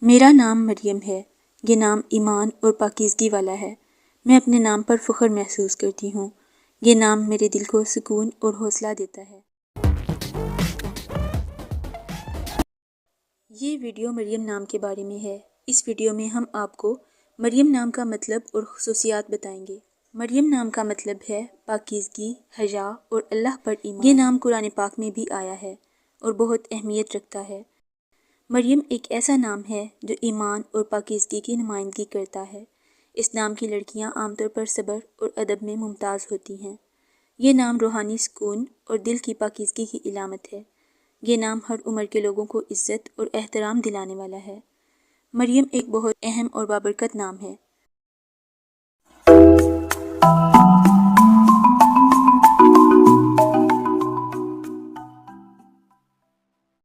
میرا نام مریم ہے۔ یہ نام ایمان اور پاکیزگی والا ہے۔ میں اپنے نام پر فخر محسوس کرتی ہوں۔ یہ نام میرے دل کو سکون اور حوصلہ دیتا ہے۔ یہ ویڈیو مریم نام کے بارے میں ہے۔ اس ویڈیو میں ہم آپ کو مریم نام کا مطلب اور خصوصیات بتائیں گے۔ مریم نام کا مطلب ہے پاکیزگی، حیا اور اللہ پر ایمان۔ یہ نام قرآن پاک میں بھی آیا ہے اور بہت اہمیت رکھتا ہے۔ مریم ایک ایسا نام ہے جو ایمان اور پاکیزگی کی نمائندگی کرتا ہے۔ اس نام کی لڑکیاں عام طور پر صبر اور ادب میں ممتاز ہوتی ہیں۔ یہ نام روحانی سکون اور دل کی پاکیزگی کی علامت ہے۔ یہ نام ہر عمر کے لوگوں کو عزت اور احترام دلانے والا ہے۔ مریم ایک بہت اہم اور بابرکت نام ہے۔